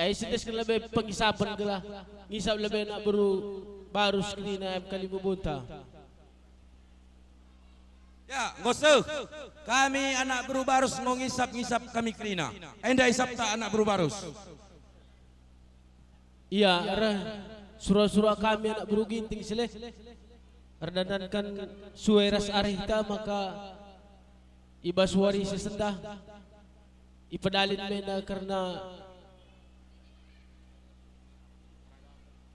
Ay sides ka lebih pengisapan gala. Ngisap lebih nak baru sekali na kali bubunta. Ya, ngoseuh. Kami anak beru barus ngisap-ngisap kami krina. Enda isap tak anak beru barus. Iya, surah-surah kami anak beru ginting sileh. Erdanankan sueras arihta maka ibaswari sesendah. Ipedalin mena karena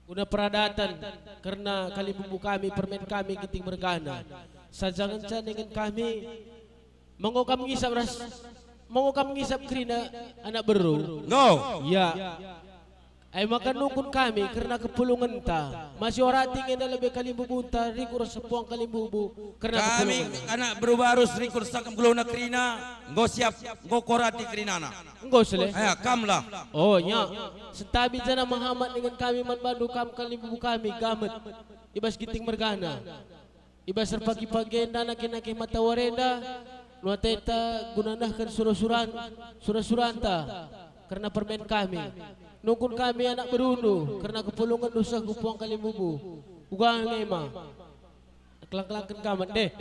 una peradatan karena kali bumbu kami permen kami ginting bergana. Sajangan dengan kami mengokam ngisap krina anak beru. No. Ya. Ay maka nukun kami karena kepulungan ta. Masih orang tinggal lebih kali bubunta rikur sepuang kali bubu karena kami anak beru barus rikur sakam gulona krina. Ngo siap ngo korati krinana. Ngo sele. Aya kamlah. Oh nya. Setabi jana Muhammad dengan kami manbandu kam kali bubu kami gamet. Ibas ginting mergana. Ibas serpagi-pagenda nakin-nakin mata warenda. Nuateta gunanahkan surah-suranta karena permen kami. Nungkun kami anak berundu karena kepulungan dosa kupuang kali bubu. Ugang lema. Kelang-kelangkan kaman deh.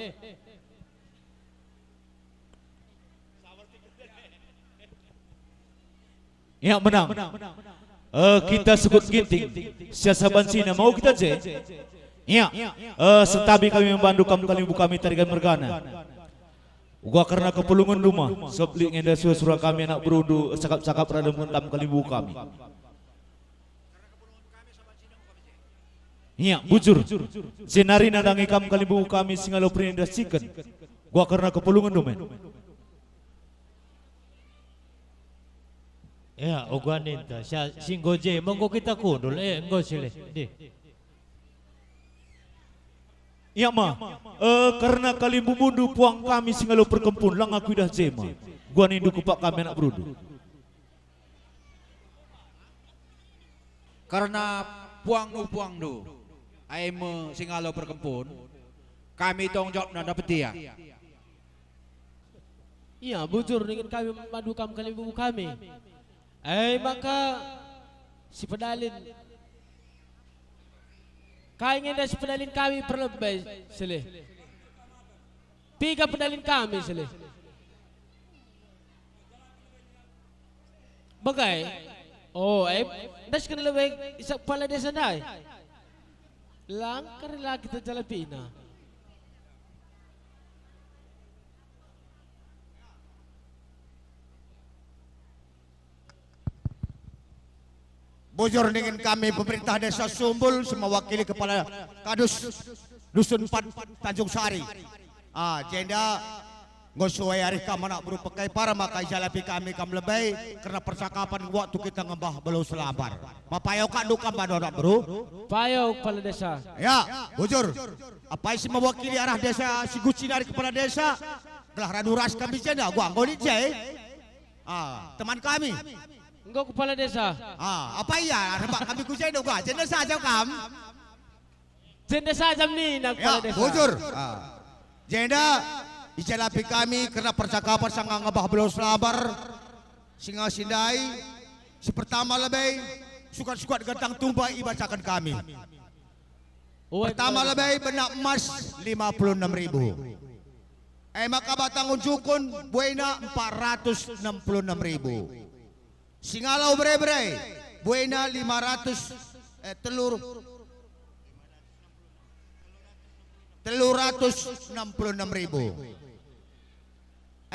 Ya menang. Kita sebut ginting. Siasaban sina mau kita je. Ya. Setabi kami membantu kami buka kami tarikan mergana. Gua karena kepulungan rumah. Sebelum enda surah kami anak berundu cakap-cakap radam mentam kali buka kami. Iya, bujur. Sinari nadangi kam kali buka kami singalo perindah siken. Gua karena kepulungan domen. Ya, oganin ta. Singgoje monggo kita kudul enggo sile. Di. Iya mah. Karena kali bumundu puang kami singalo perkempun lang aku dah jema. Gua nindu kupak kami anak berudu. Karena puang du. Aime singalo perkempun. Kami tong jawab nanda petia. Iya, bujur dengan kami madu kam kali bubu kami. Maka si pedalin. Kaingin dah si pedalin kami perlebih seleh. Tiga pedalin kami seleh. Bagai. Oh, das kan lebih isak pala desa dai. Langkar lagi kita jalan pina. Bujur dengan kami pemerintah desa Sumbul mewakili kepala Kadus Dusun 4 Tanjung Sari. Jenda ngosuai hari kam anak buru pakai para makai jalapi kami kam lebay karena percakapan waktu kita ngembah belum selabar. Mapayau kak duka bado anak buru. Payau kepala desa. Ya, bujur. Apa isi mewakili arah desa si Guci dari kepala desa. Telah raduras kami jenda gua anggoni jay. Teman kami. Enggak kepala desa. Apa iya? Rebak kami kusai dong gua. Jenda saja kam. Jenda saja nih nak kepala Ya, desa. bujur. Jenda ijalapi kami karena percakapan sangat ngebah belum selabar. Singa sindai. Si pertama lebih sukat-sukat gantang tumpah ibacakan kami. Pertama lebih benak emas 56.000. Maka batang unjukun buena 466.000. Singalau bre-bre buena 366.000.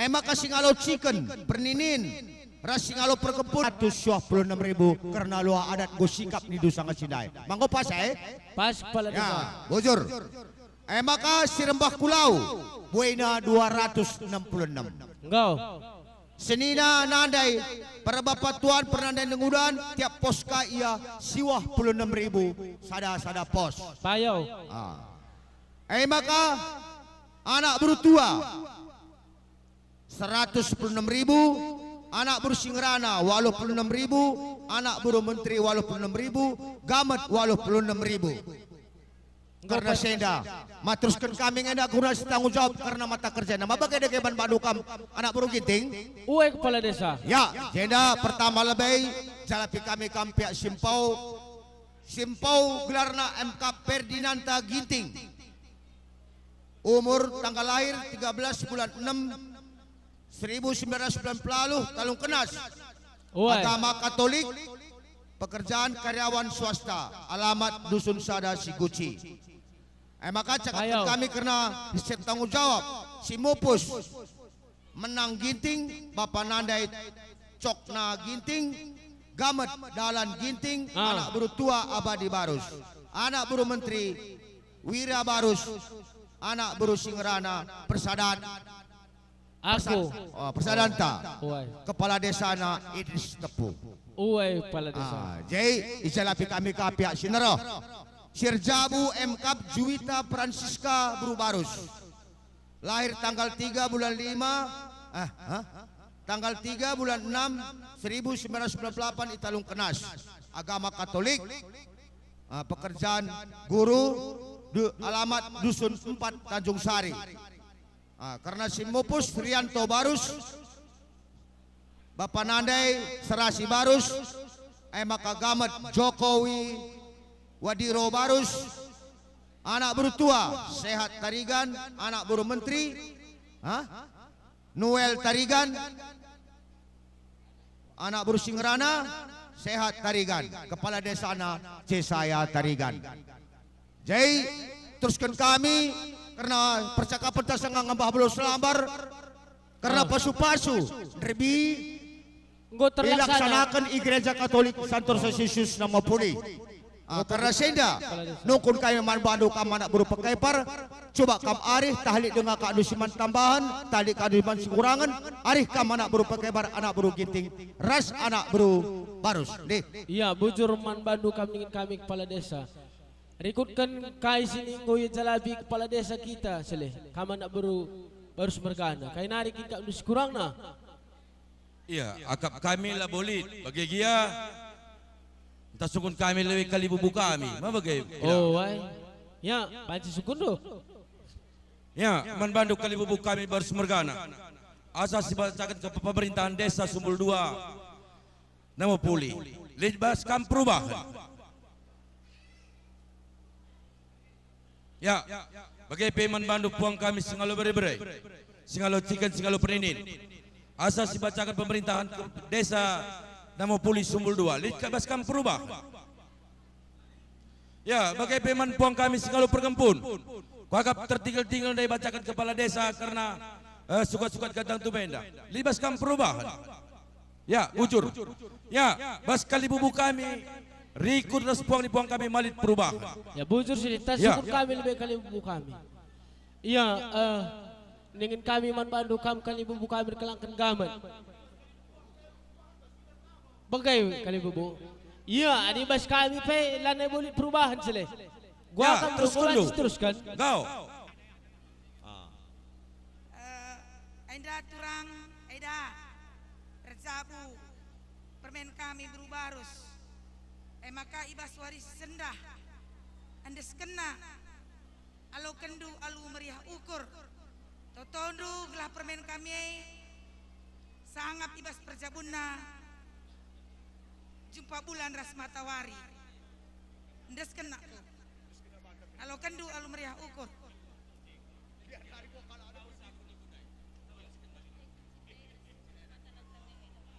Maka singalau chicken perninin ras singalau perkepun 126.000 karena luah adat gosikap di dusa ngasindai. Mangko pas Pas kepala desa. ya, bujur. Maka si rembah kulau buena 266. Enggak. Senina nandai para bapak tuan pernah nengudan tiap poska ia siwah 26.000 sada pos. Payau. Maka anak berutua 116.000, anak buru Singrana 86.000, anak buru menteri 86.000, gamet 86.000. Karena senda materuskan kami ngenda guna tanggung jawab karena mata kerja nama bagai dekeban badukam anak buru ginting. Uwe kepala desa. Ya, senda pertama lebih jalapi kami kampiak Simpau gelarna MK Ferdinanda Ginting. Umur tanggal lahir 13 bulan 6 1990 Talung Kenas. Uwe. Agama Katolik. Pekerjaan karyawan swasta. Alamat Dusun Sada Siguci. Maka cakap kami kena tanggung jawab si Mupus menang ginting Bapak Nandai Cokna Ginting Gamet Dalan Ginting anak buru tua Abadi Barus anak buru Menteri Wira Barus anak buru Singrana Persadan Aku. Persadanta Uwe. kepala desa na Idris Tepu. Uwe kepala desa. Jadi isalapi kami ke pihak Sinero Sirjabu MKAP Juwita Francisca Brubarus. Lahir tanggal 3 bulan 5 tanggal 3 bulan 6 1998 Italung Kenas. Agama Katolik. Pekerjaan guru alamat Dusun 4 Tanjung Sari. Karena si Mupus Frianto Barus Bapak Nandai Serasi Barus maka gamet Jokowi Wadiro Barus anak bertua Sehat Tarigan anak buru Menteri Noel Tarigan anak buru Singrana Sehat Tarigan kepala desa na Cesaya Tarigan. Jadi teruskan kami karena percakapan tersenggang ngambah belum selambar karena pasu-pasu Derby dilaksanakan i Gereja Katolik Santor Yesus nama Puli. Karena senda nukun kami manbandu kam anak buru pekaipar coba kam arih tahlik dengan keadusiman tambahan tahlik keadusiman sekurangan arih kam anak buru pekaipar anak buru ginting ras anak buru barus deh. Iya bujur manbandu kami kepala desa. Rikutkan kai sini ngoyo jalabi kepala desa kita seleh kam anak buru barus mergana kai narik kita udus kurang na. Iya, akap kami lah bolit bagi dia. Entah sukun kami lebih kali bubu kami. Apa bagai? Oh, wai. Ya, panci sukun do. Ya, manbandu kali bubu kami baru semergana. Asas dibacakan ke pemerintahan desa Sumbul 2. Nama Puli. Libaskan perubahan. Ya, bagai peman bandu puang kami singalo bere-bere. Singalo cikan, singalo peninin. Asas dibacakan pemerintahan desa Nama Puli Sumbul 2, libaskan perubahan. Ya, bagai peman puang kami singalo perkempun. Kuagap tertinggal-tinggal dari bacakan kepala desa karena sukat-sukat kadang tu benda. Libaskan perubahan. Ya, bujur. Ya, bas kali bubu kami rikut respuang di puang kami malit perubahan. Ya, bujur sih, tas sukun kami lebih kali bubu kami. Iya, ingin kami manbandu kali bubu kami berkelangkan gamet. Bagai kali bubu. Iya, adi bas kami pe lanai boleh perubahan seleh. Gua akan teruskan. Kau. Aida turang, Aida. Tercabu. Permen kami berubarus. Maka ibas waris sendah. Andes kena. Alo kendu alu meriah ukur. Totondu gelah permen kami. Sangat ibas perjabunna. Jumpa bulan ras matawari. Ndes kena. Kalau kendu alu meriah ukur.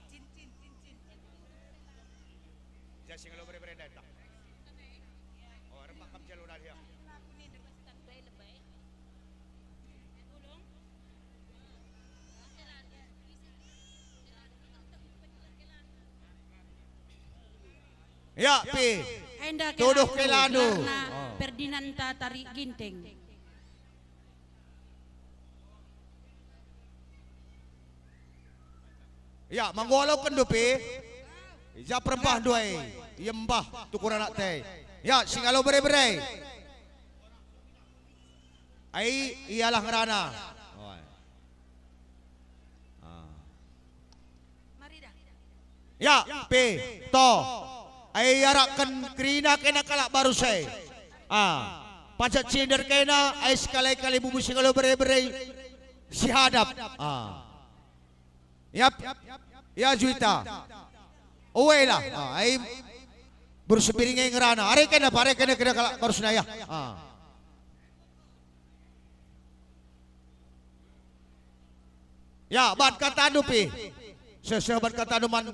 Cincin. Jadi kalau berbeda tak. Oh, rempak kam jalur dia. Ya, Pi. Tuduh keladu. Ferdinanda Tarik Ginting. Ya, mangwalau kendu Pi. Ja perempah duai. Yembah tukuran nak teh. Ya, singalo bere-bere. Ai ialah ngerana. Mari dah. Ya, Pi. To. Ay arakan krina kena kalak baru saya. Pajak cinder kena ai sekali-kali bubu singalo bere-bere si hadap. Yap. Ya Juita. Uwela. Ai bersepiringai ngerana. Are kena kala barusnaya. Ya, bat kata anu pi. Sesebat kata anu man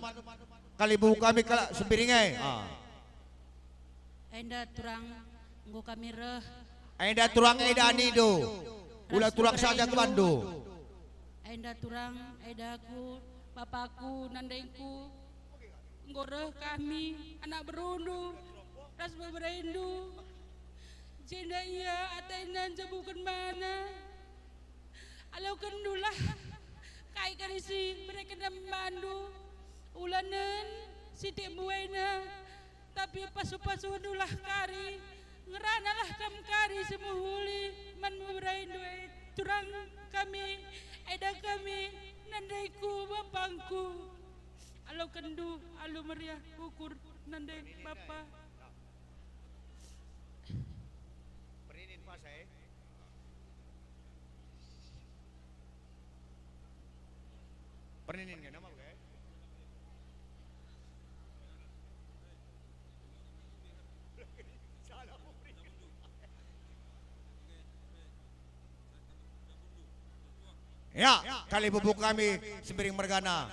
kali bubu kami kala sepiringai. Enda turang nggo kami reh. Enda turang eda anido. Ulah turang saja ke Bandung. Enda turang edaku, papaku, nandengku. Nggo reh kami anak berundu. Ras beberendu. Jenda iya atainan jabukan mana. Alau kendulah. Kai karisi mereka dan mandu. Ulanan sitik buena. Tapi pasu-pasu nulah kari. Ngeranalah kam kari semuhuli man memberain duit turang kami eda kami nandaiku bapangku alu kendu alu meriah ukur nandai bapa Perinin nama oke. Ya, kali bubuk kami Sembiring Mergana.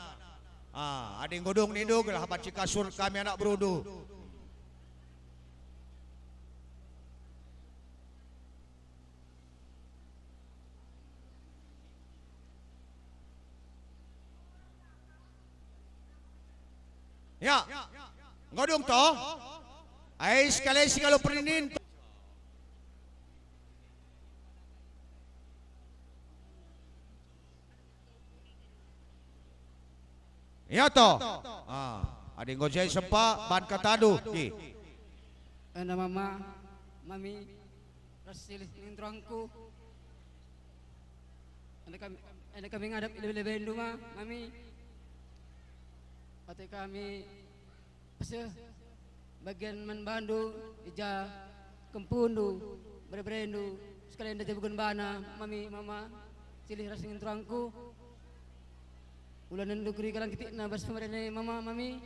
Ada yang godong nindung lah baca kasur kami anak berudu. Ya, godong toh. Ai sekali kalau perinin. Ya toh. Ada yang gojai sempa ban katadu. Anda mama, mami, rasilih nintrangku. Anda kami ngadap lebih-lebih rumah, mami. Ate kami pasal bagian manbandu, ija kempundu, berebrendu, sekalian dah bukan bana, mami, mama, silih rasilih nintrangku. Ulan nendukri kalang kitik na bas pemerintah mama mami.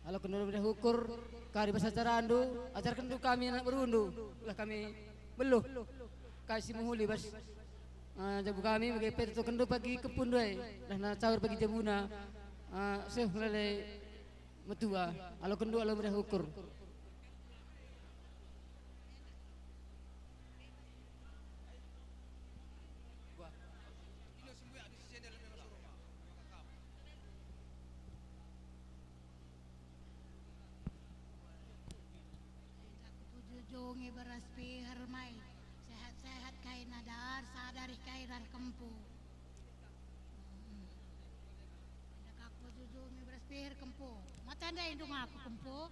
Kalau kena dah ukur kari bahasa acara andu, acara kendu kami anak berundu. Lah kami beluh. Kasih muhuli bas. Jabu kami bagi pet tu kendu pagi kepun doi. Dah na caur pagi jabuna. Seh mulai metua. Kalau kendu alam dah ukur. Jongi beras hermai sehat-sehat kain nadar sadari kairan kempu. Ada aku jongi beras her kempu. Mata anda indung aku kempu.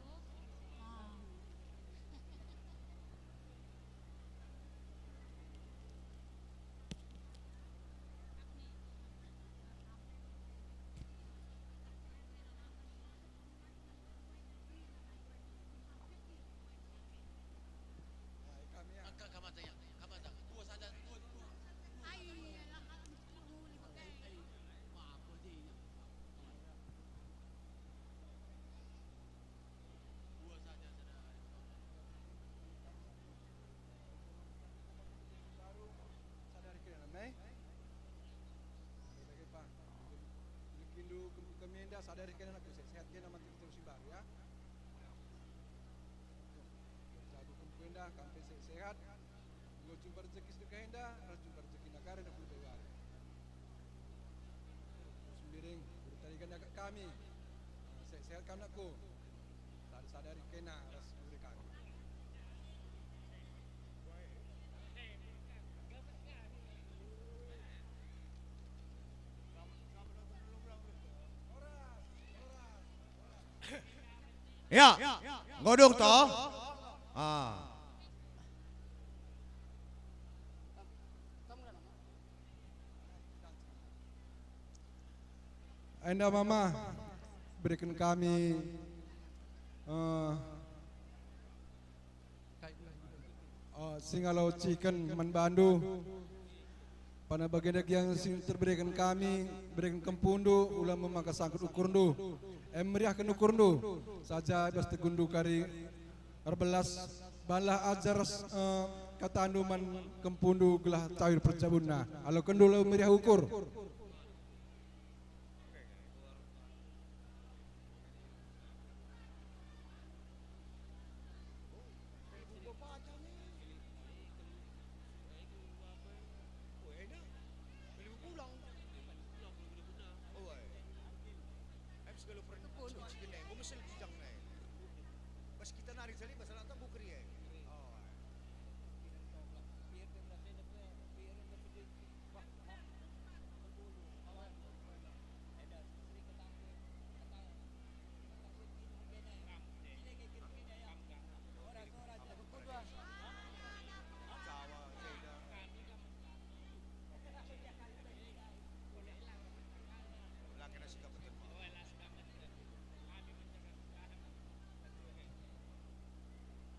Sadari kena nak sehat kena mati terus simbar ya. Jago kumpenda kampe sehat. Ngo jumpa rezeki sedekah indah, harus jumpa rezeki negara dan budaya. Sembiring bertarikan agak kami. Sehat kami nakku. Sadari kena harus berikan. Ya, godong toh. Anda mama berikan kami Singalau Chicken Manbandu pada bagian yang terberikan kami berikan kempundu ulah memakai sangkut ukurdu meriahkan ukurdu saja bas tegundu kari erbelas balah ajar kata anduman kempundu gelah tawir percabunna alo kendu lau meriah ukur.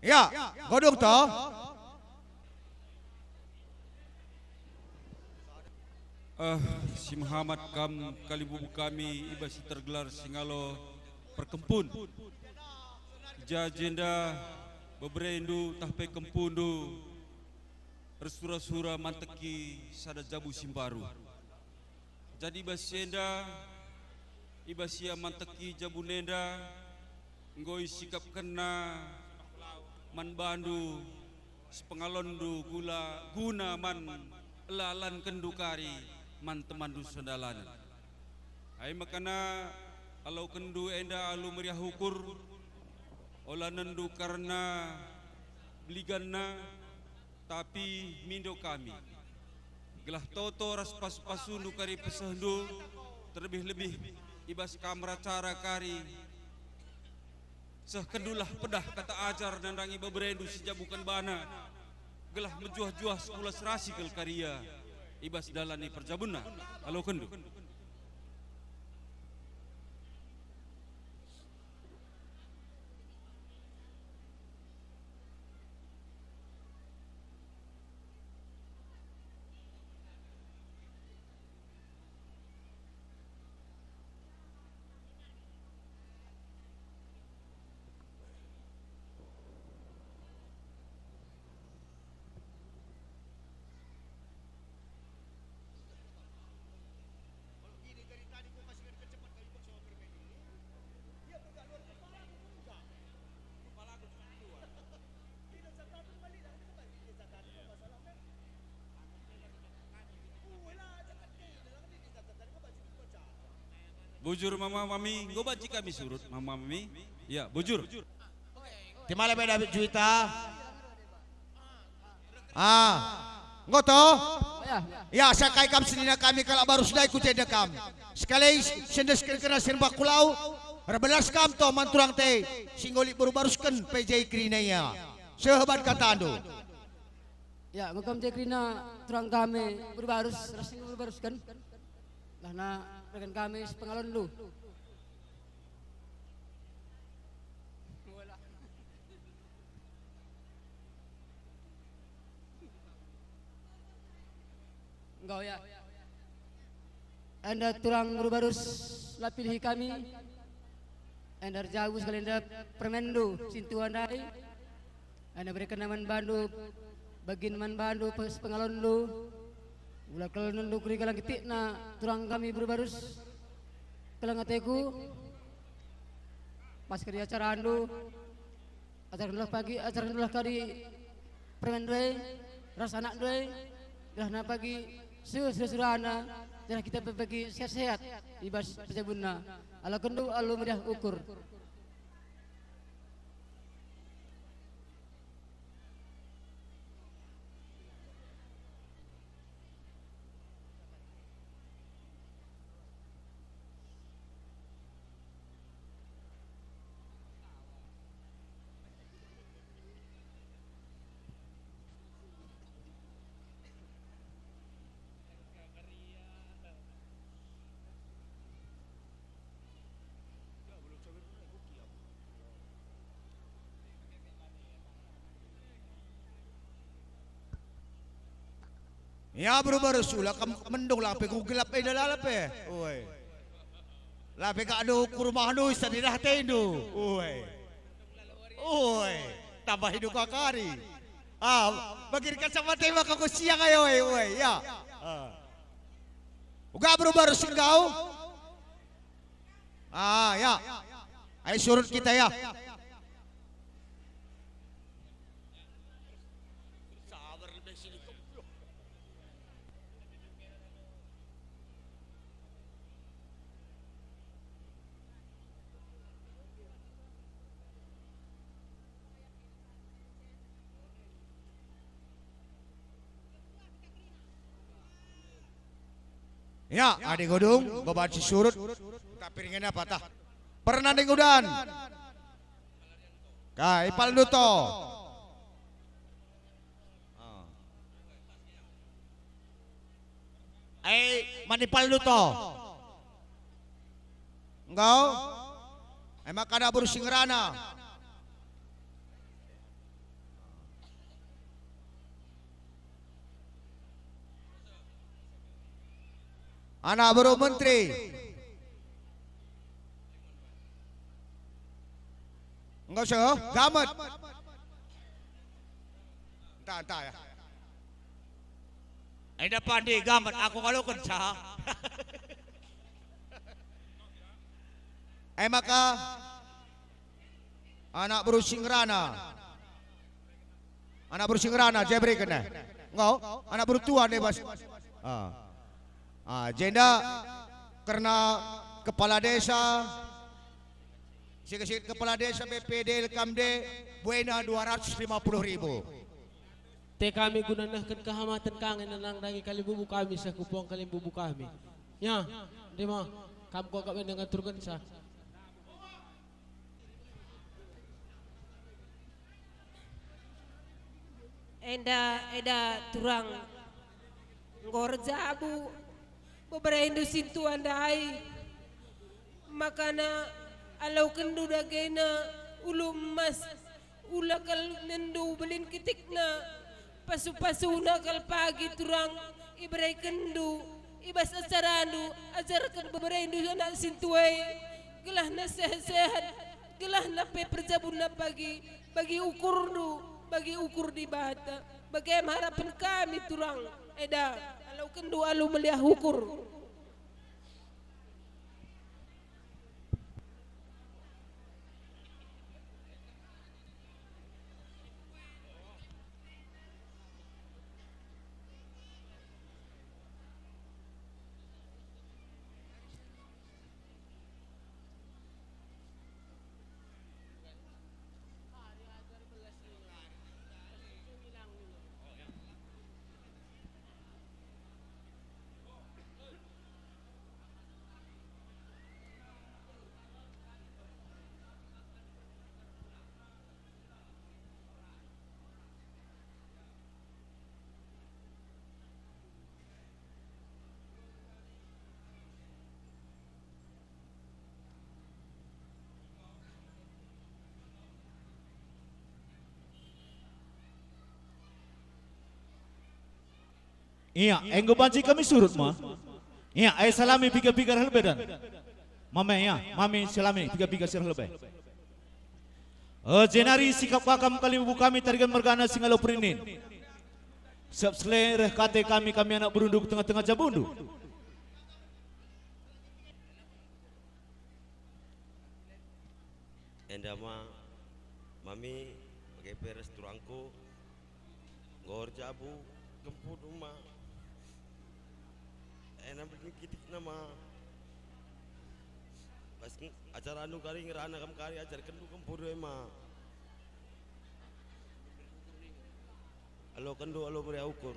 Ya, godong toh. Si Muhammad kalibubu kami ibasi tergelar singalo perkempun. Jajenda beberendu tahpe kempundu. Resura-sura manteki sada jabu simbaru. Jadi basienda ibasia manteki jabu nenda ngoi sikap kena man bandu sepengalondu guna man lalan kendukari man temandu sendalanan ai makana alau kendu enda alu meriah hukur ola nendu karena beliganna tapi mindo kami gelah toto ras pas-pasundu kari pesendu terlebih-lebih ibas kamera cara kari sekendulah pedah kata ajar nandangi beberendu sejak bukan bana gelah menjuah-juah sekolah serasi kel karya ibas dalani perjabuna alo kendu. Bujur mama mami, go baci kami surut mama mami. Ya, bujur. Timala beda juita. Ngoto. Ya, sakai kam senina kami kalau baru sudah ikut jeda kam. Sekali sendes kena serba kulau. Rebelas kam to manturang te singgoli baru-baruskan PJ Krinaya. Sehebat kata ando. Ya, ngokam Krina turang kami berbarus rasing berbaruskan. Karena rekan kami sepengalon lu. Enggak ya. Anda turang berbarus lapilhi kami. Anda jauh sekali anda permendu sintu andai. Anda berikan naman bandu bagin man bandu sepengalon lu. Ulah kalau nendu kuri kalang ketik na turang kami berbarus kalang ateku pas kerja acara andu acara dulu pagi acara dulu kali permen doi rasa anak doi dah na pagi surana jangan kita bagi sehat-sehat ibas pejabunna ala kendu alu mudah ukur. Ya bro bersulah kamu mendung lah pe gugilap pe dalam pe. Oi. Lah pe ka ado kurumah nu sa dirah tendo. Oi. Oi. Tambah hidup kakari. Bagir ka sama tema ka ko siang ayo oi ya. Uga bro bersunggau. Ya. Ayo surut kita ya. Ya, adik godung, gobat si surut. Tapi ringan apa tah? Pernah udan. Kai palduto. Mani palduto. Engkau? Emak kada berusingrana. Anak baru menteri. Enggak usah, gamet. Entah ya. Ada pandi gamet aku kalau kerja. Maka anak berusingrana. Anak berusingrana jebri kena. Enggak, anak berutuan deh bas. Jenda karena kepala desa sikit kepala desa BPD Kamde buena 250.000. Te kami gunanakan kehamatan kangen nang dangi kali bubu kami sa kupong kali bubu kami. Ya, di mo kam ko kami dengan turun sa. Eda turang ngorjabu beberapa sintu andai makana alau kendu dagena ulu emas ulakal nendu belin kitikna pasu-pasu nakal pagi turang ibrai kendu ibas asarandu ajarkan beberapa indu anak sintuai gelah na sehat-sehat gelah na pe perjabun na bagi ukur di bata bagaimana harapan kami turang eda kalau kendu alu meliah ukur. Iya, enggo banci kami surut mah. Iya, ay salami piga-piga halbedan. Mame ya, mami salami piga-piga sir halbe. Jenari sikap wakam kali ibu kami tarigan mergana singalo prinin. Siap selereh kate kami anak berunduk tengah-tengah jabundu. Endama mami pakai peres turangku ngor jabu gemput rumah enak berkitik nama pas acara anu kari ngerana kam kari ajar kendu gemput ema alo kendu alo beri ukur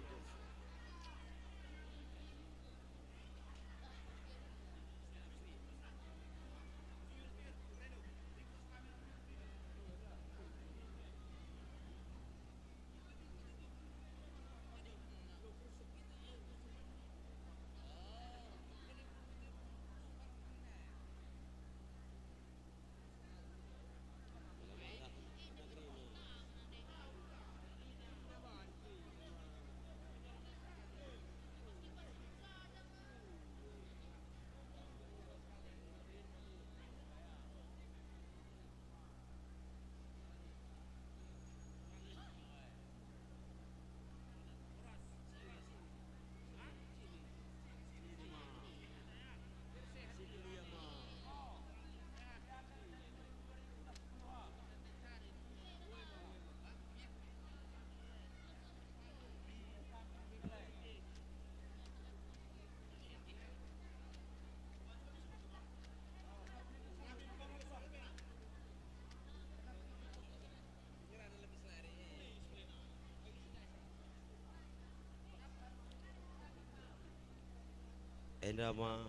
enda ma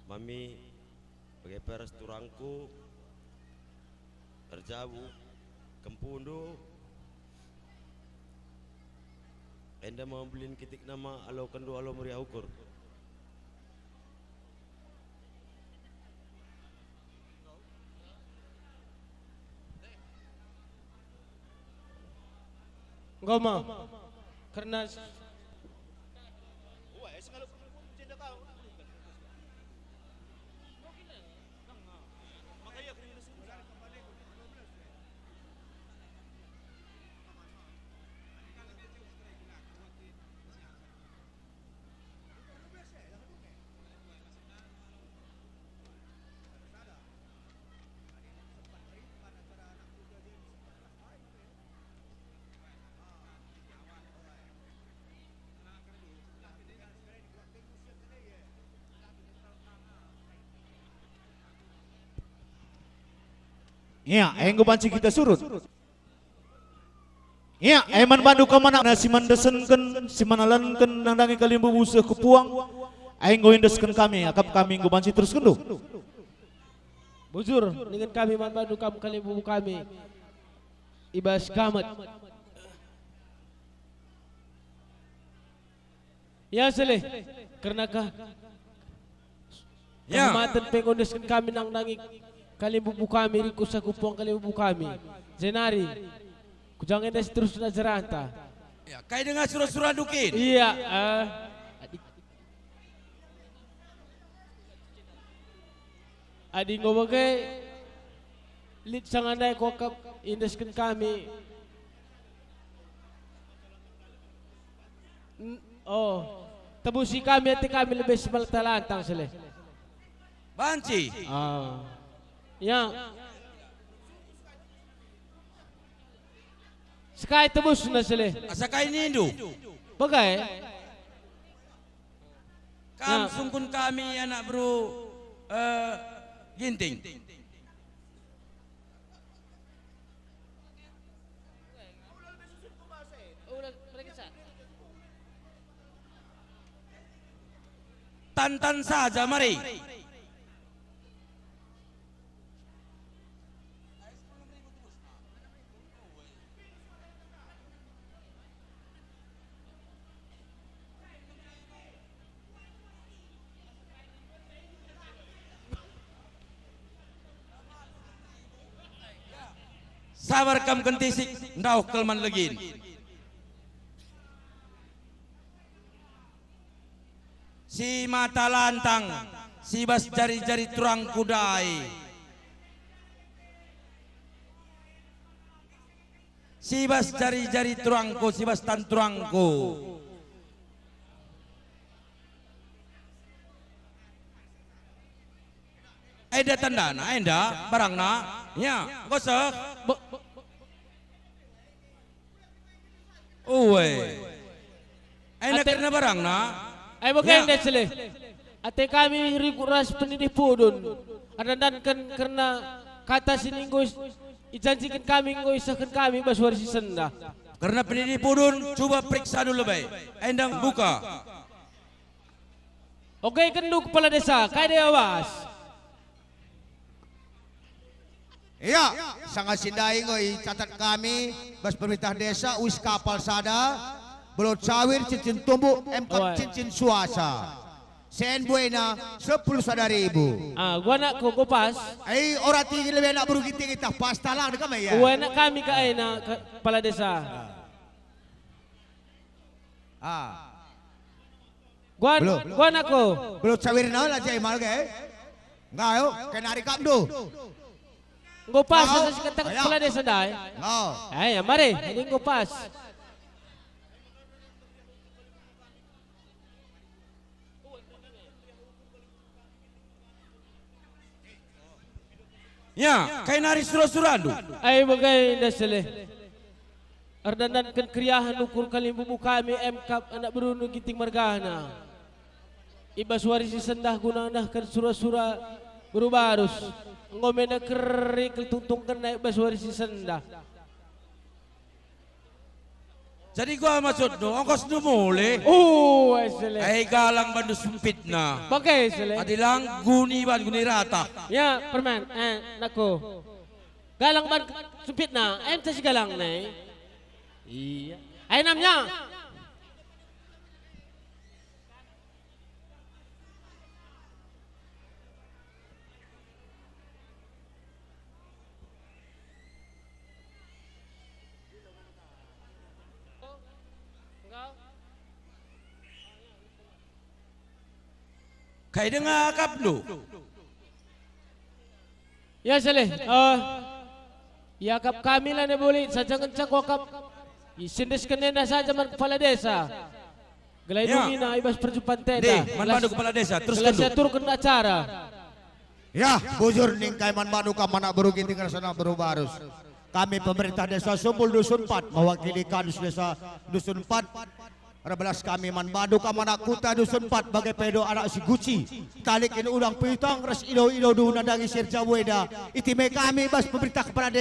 mami bagi peres turangku terjabu kempundu enda mau beliin kitik nama alo kendu alo meriah ukur. Ngoma karena Ya, enggo banci kita surut. Ya, eman bandu kamana na siman desenkeun simanalankeun nangdangi kalimbu musuh kepuang. Enggo indeskeun kami, akap kami enggo banci terus kendu. bujur dengan kami man bandu kam kalimbu kami. Ibas gamet. Ya seleh, karena kah? Ya. Kehormatan pengondeskeun kami nangdangi kalimbu kami riku sakupuang kalimbu kami. Zenari. Kujang endes terus na jeranta. Ya, kai dengan surah-surah dukin. Iya, adi ngomongke lit sangandai kokap indeskeun kami. Oh, tebusi kami hati kami lebih sebal talantang seleh. Banci. Yang sekai tebus na seleh. Asa kai nindu. Bagai. Kam sungkun kami anak bro ginting. Tantan saja mari. Sabar kam kentisik ndau kelman legin. Si mata lantang, si bas jari-jari turang kudai. Si bas jari-jari turangku, si bas tan turangku. Eda tandana, enda barangna, ya gosok. Uwe, enda karena barangna. Ay bagay na sila. Ate kami rikuras penidipudon. Adandankan karena kata sininggoy ijanjikan kami ngoy isakan kami baswar si senda. Karena penidipudon coba periksa dulu bay. Endang buka. Oke kendu kepala desa, kaya dia awas. Iya, sangat sindai ngoy catat kami bas pemerintah desa wis kapal sada belot sawir cincin tumbuk empat cincin suasa. Sen buena 10 sadaribu. Gua nak ko pas. Orang tinggi lebih nak berugi tinggi tak pas talang dekat ya. Gua nak kami ka na kepala desa. Gua nak ko. Belot sawir na lah jay mal ke. Ngayo kenari kamdo. Go pas sa kepala desa dai. Ay, mari, ini go pas. Ya, kain hari surah-surah. Ay bagay na sila. Ardanan kan kriyahan ukur kalimbu kami MKAP anak beruno ginting margana. Iba suari si sendah gunanah kan surah-surah berubarus. Ngomena keri keltungtungkan naik baswari si sendah. Jadi gua maksud no, ongkos nu mule. Oh, sele. Ay galang bandu sempit na. Bagay sele. Adilang guni rata. Ya, permen. Nako. Galang ban sempit na. Ayam sa si galang na eh. Iya. Ay namnya. Kaya dengar kaplo. Ya sele. Yakap kami lah ni boleh. Saja kencang wakap. Isindis kenenda saja man kepala desa. Gelai dumina ibas perjumpaan tenda. Man Bandu kepala desa. Terus saya turun acara. Ya, bujur ning kay Man Bandu ka mana berugi tinggal sana berubah harus. Kami pemerintah desa Sumbul Dusun 4 mewakili kadus desa Dusun 4. 12 kami Man Bandu ka mana kuta Dusun 4 bagai pedo anak si Guci. Kalik ini ulang pitang ras ilo-ilo duna dangi sirja weda. Itime kami bas pemerintah kepala desa